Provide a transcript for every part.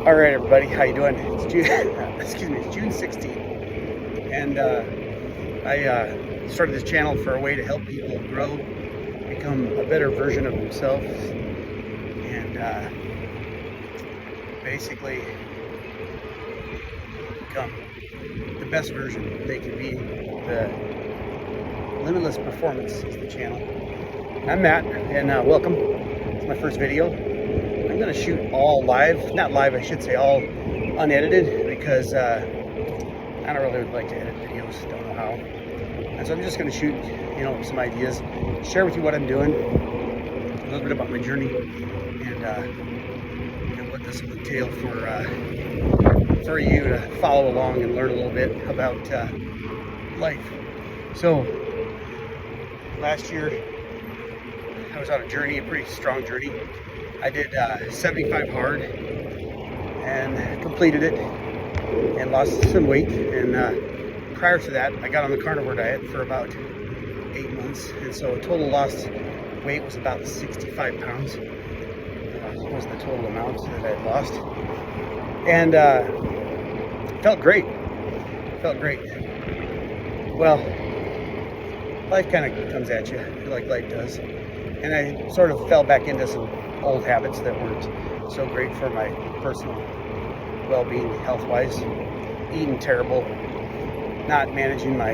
All right, everybody, how you doing? It's June, it's June 16th, and I started this channel for a way to help people grow, become a better version of themselves, and basically become the best version they can be. The Limitless Performance is the channel. I'm Matt, and welcome. It's my first video. I'm going to shoot all live, not live, I should say all unedited, because I don't really like to edit videos, don't know how. And so I'm just going to shoot, some ideas, share with you what I'm doing, a little bit about my journey, and what this will entail for you to follow along and learn a little bit about life. So last year I was on a journey, a pretty strong journey. I did 75 hard and completed it and lost some weight. And prior to that, I got on the carnivore diet for about 8 months. And so total lost weight was about 65 pounds. Was the total amount that I had lost. And felt great. Well, life kind of comes at you like life does. And I sort of fell back into some old habits that weren't so great for my personal well-being, health-wise. Eating terrible, not managing my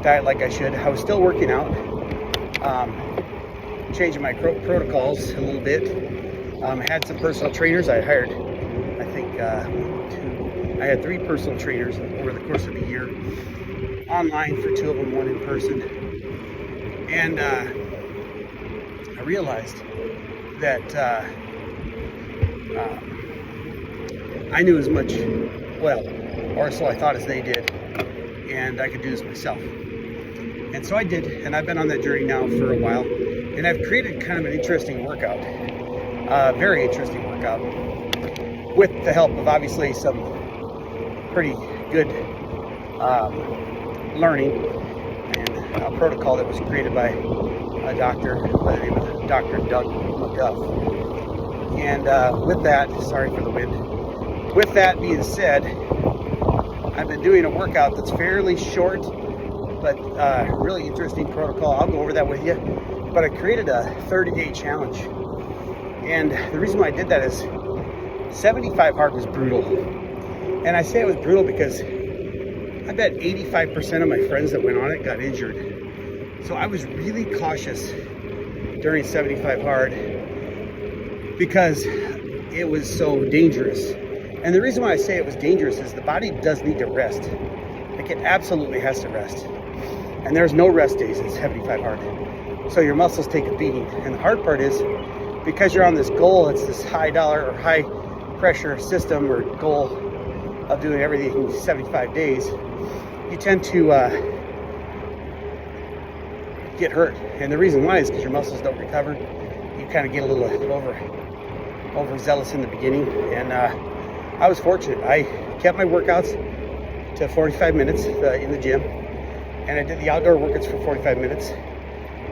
diet like I should. I was still working out, changing my protocols a little bit. Had some personal trainers. I hired, I think, I had 3 personal trainers over the course of the year. Online for 2 of them, 1 in person. And I realized that I knew as much, or so I thought, as they did, and I could do this myself. And so I did, and I've been on that journey now for a while, and I've created kind of an interesting workout, very interesting workout, with the help of obviously some pretty good learning and a protocol that was created by a doctor by the name of Dr. Doug McGuff. And with that, sorry for the wind. With that being said, I've been doing a workout that's fairly short, but really interesting protocol. I'll go over that with you. But I created a 30-day challenge. And the reason why I did that is 75 hard was brutal. And I say it was brutal because I bet 85% of my friends that went on it got injured. So I was really cautious during 75 hard because it was so dangerous. And the reason why I say it was dangerous is the body does need to rest. Like, it absolutely has to rest. And there's no rest days at 75 hard. So your muscles take a beating. And the hard part is, because you're on this goal, it's this high dollar or high pressure system or goal of doing everything in 75 days, you tend to get hurt. And the reason why is because your muscles don't recover. You kind of get a little overzealous in the beginning. And I was fortunate. I kept my workouts to 45 minutes in the gym, and I did the outdoor workouts for 45 minutes,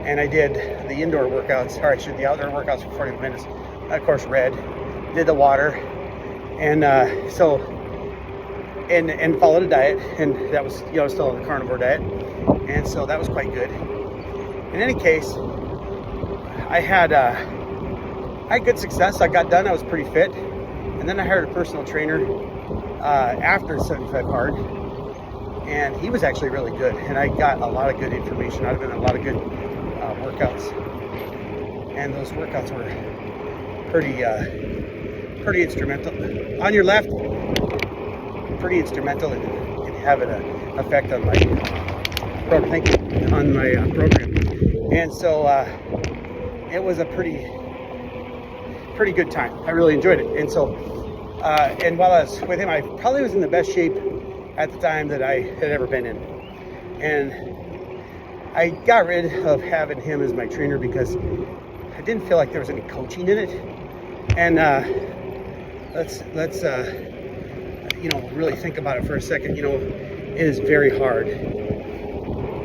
and I did the indoor workouts, the outdoor workouts for 40 minutes. I, of course, read, did the water, and and followed a diet, and that was, still on the carnivore diet, and so that was quite good. In any case, I had good success. I got done. I was pretty fit. And then I hired a personal trainer after 75 hard. And he was actually really good. And I got a lot of good information out of it, a lot of good workouts. And those workouts were pretty instrumental. On your left, pretty instrumental in having an effect on my program. And so it was a pretty good time. I really enjoyed it. And so, and while I was with him, I probably was in the best shape at the time that I had ever been in. And I got rid of having him as my trainer because I didn't feel like there was any coaching in it. And let's really think about it for a second. It is very hard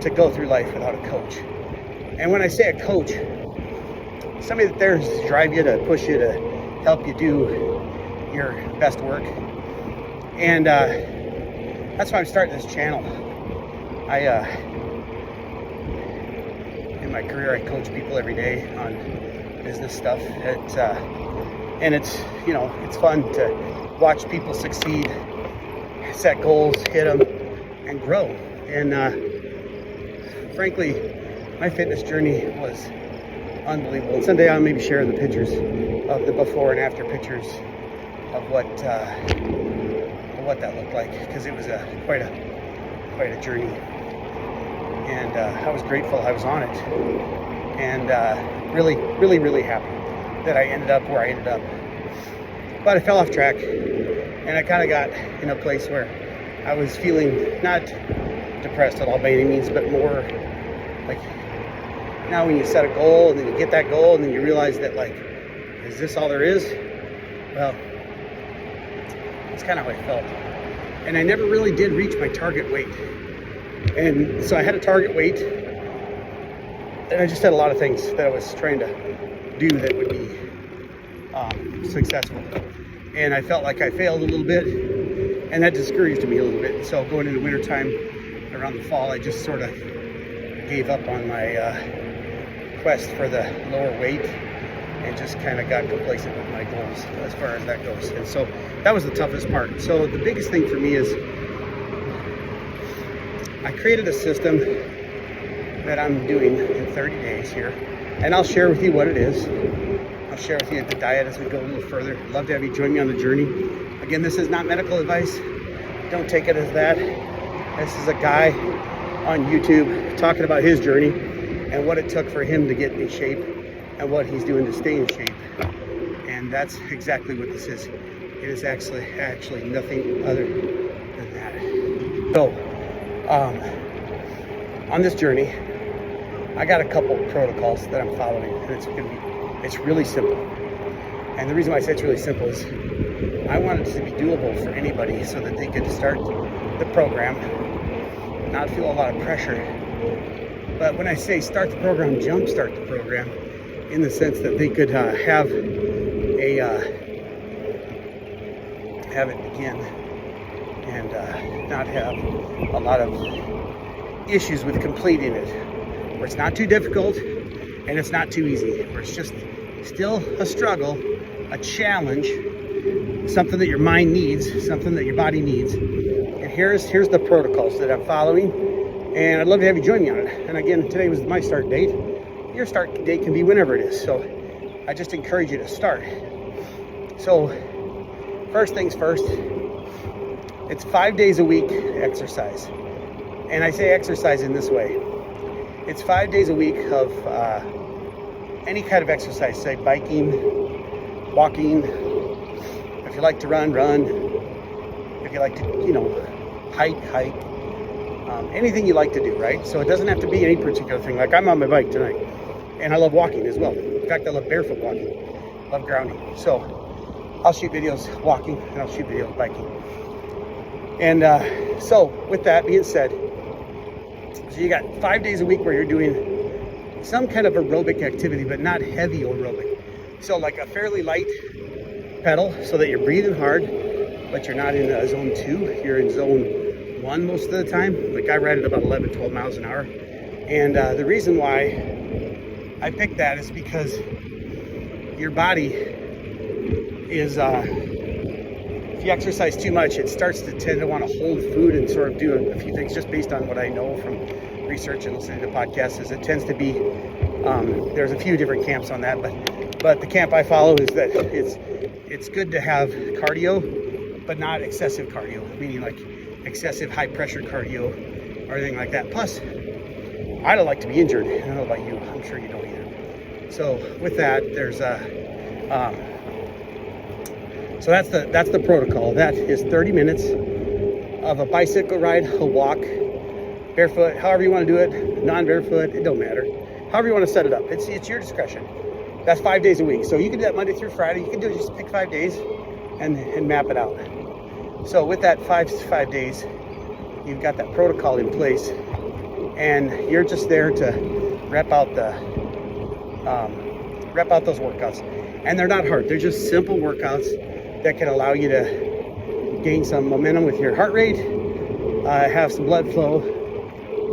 to go through life without a coach. And when I say a coach, somebody that's there to drive you, to push you, to help you do your best work. And that's why I'm starting this channel. In my career, I coach people every day on business stuff. And it's fun to watch people succeed, set goals, hit them, and grow. And frankly, my fitness journey was unbelievable. And someday I'll maybe share the pictures of the before and after pictures of what that looked like, because it was quite a journey. And I was grateful I was on it, and really, really, really happy that I ended up where I ended up. But I fell off track, and I kind of got in a place where I was feeling not depressed at all by any means, but more like, now when you set a goal and then you get that goal and then you realize that, like, is this all there is? Well, that's kind of how I felt. And I never really did reach my target weight. And so I had a target weight, and I just had a lot of things that I was trying to do that would be successful. And I felt like I failed a little bit, and that discouraged me a little bit. So going into wintertime, around the fall, I just sort of gave up on my quest for the lower weight and just kind of got complacent with my goals as far as that goes. And so that was the toughest part. So the biggest thing for me is I created a system that I'm doing in 30 days here, and I'll share with you what it is. I'll share with you the diet as we go a little further. I'd love to have you join me on the journey. Again, this is not medical advice. Don't take it as that. This is a guy on YouTube talking about his journey and what it took for him to get in shape and what he's doing to stay in shape. And that's exactly what this is. It is actually nothing other than that. So, on this journey, I got a couple protocols that I'm following, and it's really simple. And the reason why I say it's really simple is I want it to be doable for anybody so that they could start the program, not feel a lot of pressure. But when I say start the program, jumpstart the program, in the sense that they could have it begin and not have a lot of issues with completing it, where it's not too difficult and it's not too easy, where it's just still a struggle, a challenge, something that your mind needs, something that your body needs. And here's the protocols that I'm following, and I'd love to have you join me on it. And again, today was my start date. Your start date can be whenever it is, so I just encourage you to start. So first things first, it's 5 days a week exercise. And I say exercise in this way. It's 5 days a week of any kind of exercise, say biking, walking. If you like to run. If you like to, hike. Anything you like to do, right? So it doesn't have to be any particular thing. Like, I'm on my bike tonight, and I love walking as well. In fact, I love barefoot walking. I love grounding. So I'll shoot videos walking, and I'll shoot videos biking. And so with that being said, so you got 5 days a week where you're doing some kind of aerobic activity, but not heavy aerobic. So like a fairly light pedal, so that you're breathing hard, but you're not in zone 2. You're in zone 1 most of the time. Like, I ride at about 11, 12 miles an hour. And the reason why I picked that is because your body is, if you exercise too much, it starts to tend to want to hold food and sort of do a few things, just based on what I know from research and listening to podcasts, is it tends to be, there's a few different camps on that, but the camp I follow is that it's good to have cardio, but not excessive cardio, meaning like excessive high pressure cardio or anything like that. Plus, I don't like to be injured. I don't know about you. I'm sure you don't either. So with that, there's so that's the protocol. That is 30 minutes of a bicycle ride, a walk, barefoot, however you want to do it, non-barefoot, it don't matter. However you want to set it up. It's your discretion. That's 5 days a week. So you can do that Monday through Friday. You can do it, just pick 5 days and map it out. So with that five days, you've got that protocol in place, and you're just there to rep out those workouts. And they're not hard. They're just simple workouts that can allow you to gain some momentum with your heart rate, have some blood flow.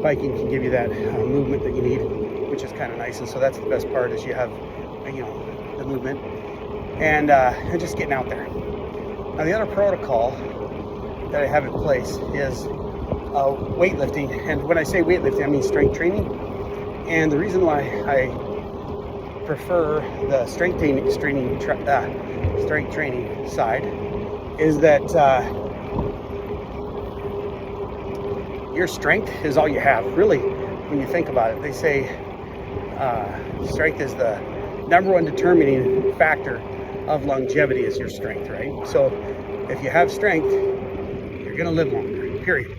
Biking can give you that movement that you need, which is kind of nice. And so that's the best part, is you have, the movement and just getting out there. Now, the other protocol that I have in place is weightlifting. And when I say weightlifting, I mean strength training. And the reason why I prefer the strength training side is that your strength is all you have, really. When you think about it, they say strength is the number one determining factor of longevity, is your strength, right? So if you have strength, you're gonna live longer, period.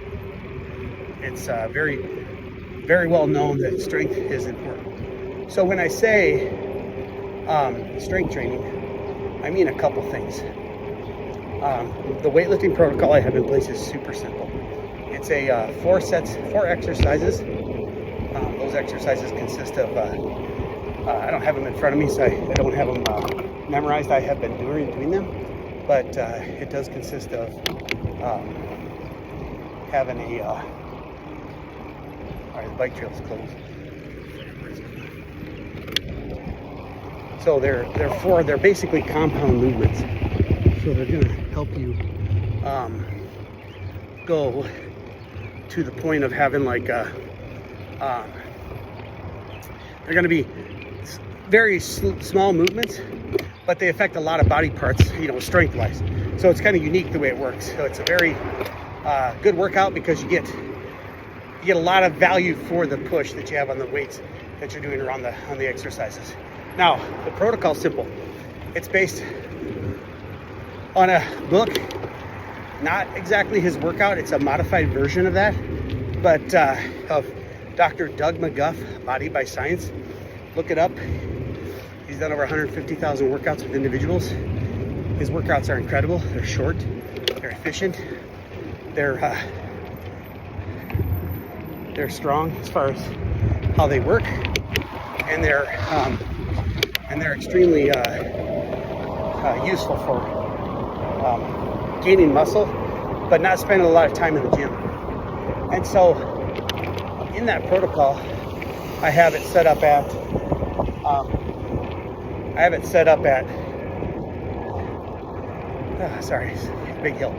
It's very, very well known that strength is important. So when I say strength training, I mean a couple things. The weightlifting protocol I have in place is super simple. It's a 4 exercises. Those exercises consist of, I don't have them in front of me, so I don't have them memorized. I have been doing them, but it does consist of having a, all right, the bike trail's closed. So they're basically compound movements. So they're gonna help you go to the point of having like they're gonna be very small movements, but they affect a lot of body parts, strength wise. So it's kind of unique the way it works. So it's a very good workout, because you get a lot of value for the push that you have on the weights that you're doing on the exercises. Now, the protocol's simple. It's based on a book, not exactly his workout. It's a modified version of that, but of Dr. Doug McGuff, Body by Science. Look it up. He's done over 150,000 workouts with individuals. His workouts are incredible. They're short, they're efficient, they're strong as far as how they work, and they're extremely useful for gaining muscle, but not spending a lot of time in the gym. And so in that protocol, I have it set up at sorry, big hill.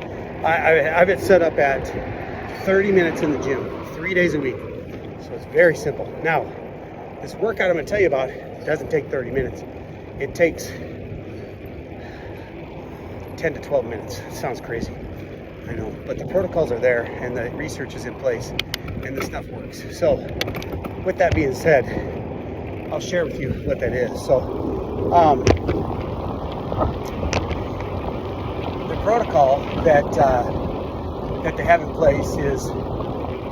I have it set up at 30 minutes in the gym, 3 days a week. So it's very simple. Now, this workout I'm going to tell you about doesn't take 30 minutes. It takes 10 to 12 minutes. It sounds crazy, I know, but the protocols are there and the research is in place and the stuff works. So with that being said, I'll share with you what that is. So the protocol that they have in place is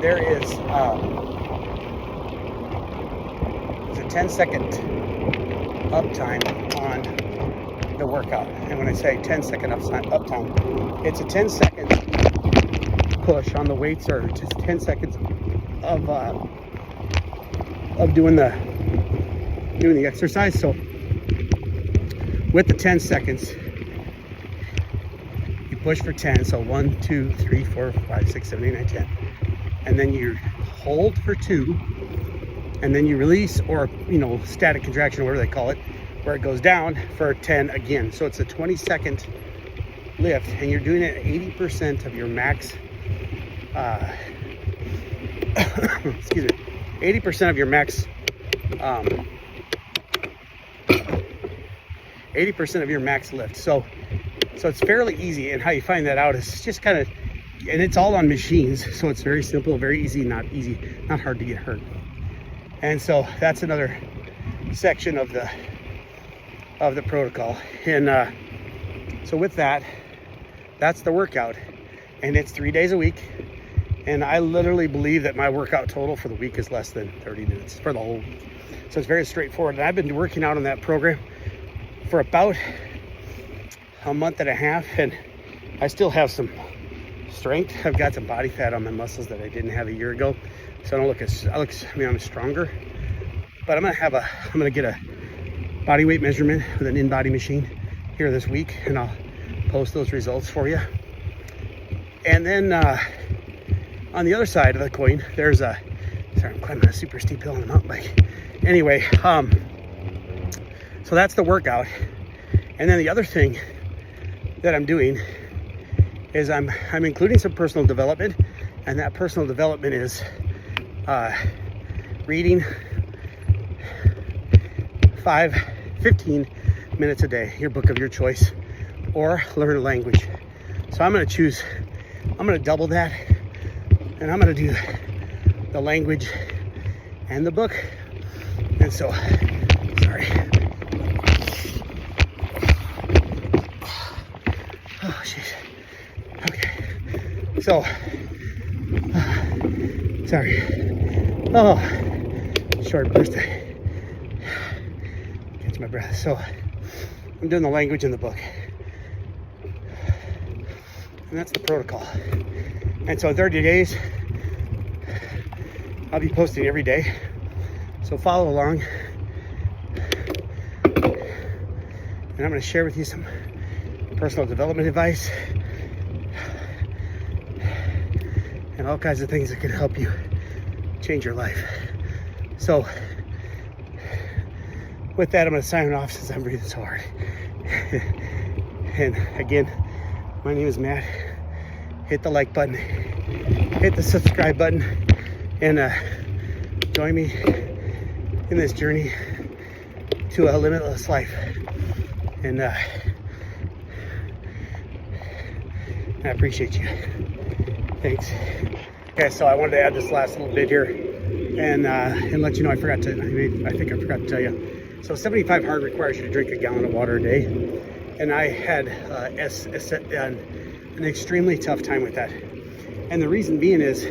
there is a 10-second uptime on the workout. And when I say 10-second uptime, it's a 10-second push on the weights, or just 10 seconds of doing the exercise. So with the 10 seconds, you push for 10. So 1, 2, 3, 4, 5, 6, 7, 8, 9, 10. And then you hold for 2, and then you release, or static contraction, or whatever they call it, where it goes down for 10 again. So it's a 20-second lift, and you're doing it at 80% of your max excuse me, 80% of your max 80% of your max lift. So it's fairly easy, and how you find that out is just kind of, and it's all on machines, so it's very simple, very easy, not hard to get hurt. And so that's another section of the protocol. And so with that, that's the workout, and it's 3 days a week. And I literally believe that my workout total for the week is less than 30 minutes for the whole week. So it's very straightforward. And I've been working out on that program for about a month and a half, and I still have some strength. I've got some body fat on my muscles that I didn't have a year ago. So I'm stronger, but I'm gonna get a body weight measurement with an in-body machine here this week, and I'll post those results for you. And then on the other side of the coin, there's a, sorry, I'm climbing a super steep hill on a mountain bike. Anyway, so that's the workout. And then the other thing that I'm doing is I'm including some personal development, and that personal development is reading 15 minutes a day, your book of your choice, or learn a language. So I'm going to double that, and I'm going to do the language and the book. And so, sorry. Oh, jeez. Okay. So, sorry. Oh, short burst. Catch my breath. So, I'm doing the language in the book. And that's the protocol. And so in 30 days, I'll be posting every day. So follow along. And I'm going to share with you some personal development advice and all kinds of things that can help you change your life. So with that, I'm going to sign off since I'm breathing so hard. And again, my name is Matt. Hit the like button, hit the subscribe button, and join me in this journey to a limitless life. And I appreciate you. Thanks. Okay, so I wanted to add this last little bit here and let you know I think I forgot to tell you. So 75 hard requires you to drink a gallon of water a day, and I had an extremely tough time with that. And the reason being is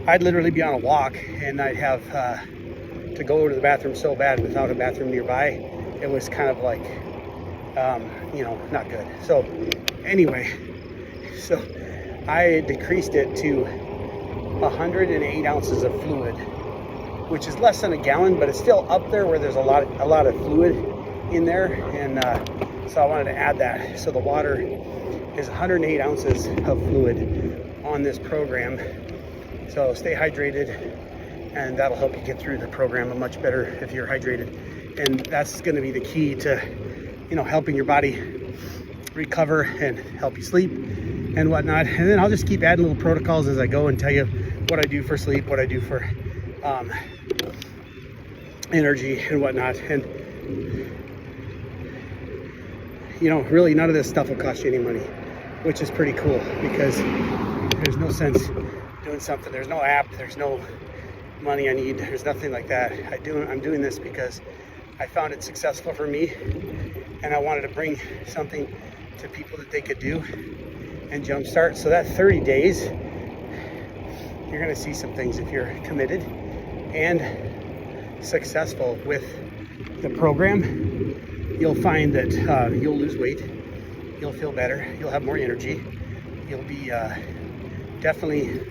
I'd literally be on a walk and I'd have to go to the bathroom so bad without a bathroom nearby. It was kind of like, not good. So anyway, so I decreased it to 108 ounces of fluid, which is less than a gallon, but it's still up there where there's a lot of fluid in there. And so I wanted to add that. So the water is 108 ounces of fluid on this program. So stay hydrated, and that'll help you get through the program much better if you're hydrated. And that's going to be the key to, helping your body recover and help you sleep and whatnot. And then I'll just keep adding little protocols as I go and tell you what I do for sleep, what I do for energy and whatnot. And really none of this stuff will cost you any money, which is pretty cool, because there's no sense doing something. There's no app, there's no money I need, there's nothing like that. I'm doing this because I found it successful for me, and I wanted to bring something to people that they could do and jumpstart. So that 30 days, you're going to see some things if you're committed and successful with the program. You'll find that you'll lose weight, you'll feel better, you'll have more energy, you'll be definitely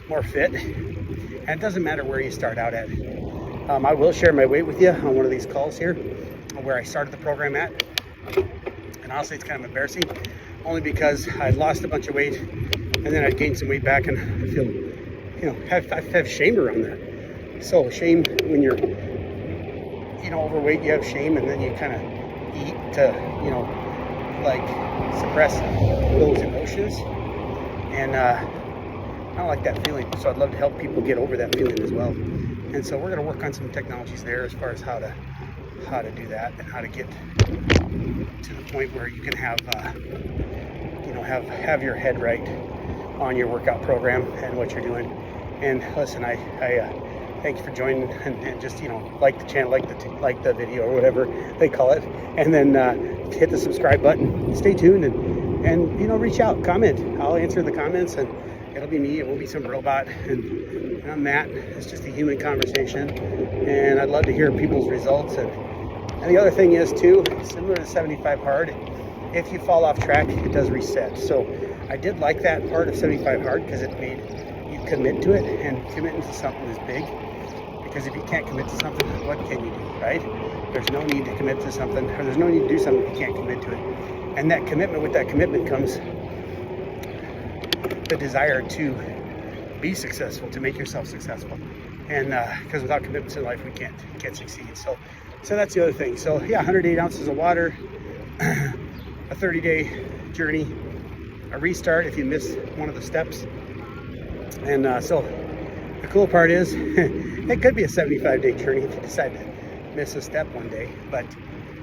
more fit, and it doesn't matter where you start out at. I will share my weight with you on one of these calls here, where I started the program at, and honestly it's kind of embarrassing, only because I lost a bunch of weight and then I gained some weight back, and I feel, I have shame around that. So shame, when you're overweight, you have shame, and then you kind of eat to suppress those emotions, and I don't like that feeling. So I'd love to help people get over that feeling as well. And so we're going to work on some technologies there as far as how to do that, and how to get to the point where you can have have your head right on your workout program and what you're doing. And listen, I thank you for joining, and just like the channel, like the video, or whatever they call it, and then hit the subscribe button. Stay tuned, and reach out, comment. I'll answer the comments, and it'll be me. It won't be some robot. And I'm Matt. It's just a human conversation, and I'd love to hear people's results. And the other thing is too, similar to 75 hard, if you fall off track, it does reset. So I did like that part of 75 hard, because it made you commit to it, and committing to something is big, Because if you can't commit to something, what can you do, right? There's no need to commit to something, or there's no need to do something if you can't commit to it. And that commitment, with that commitment comes the desire to be successful, to make yourself successful. And because without commitments in life, we can't succeed. So that's the other thing. So yeah, 108 ounces of water, a 30-day journey, a restart if you miss one of the steps. And so the cool part is it could be a 75-day journey if you decide to miss a step one day, but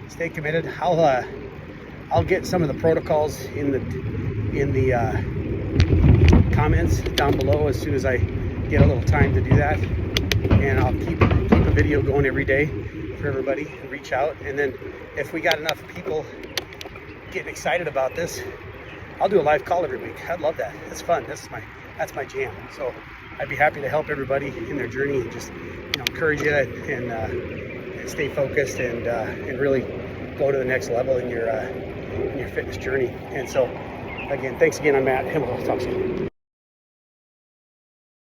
stay committed. I'll get some of the protocols in the comments down below as soon as I get a little time to do that, and I'll keep a video going every day for everybody to reach out. And then if we got enough people getting excited about this, I'll do a live call every week. I'd love that. It's fun. That's my jam. So I'd be happy to help everybody in their journey and just encourage you and stay focused and really go to the next level in your fitness journey. And so again, thanks again. I'm Matt, and we'll talk soon.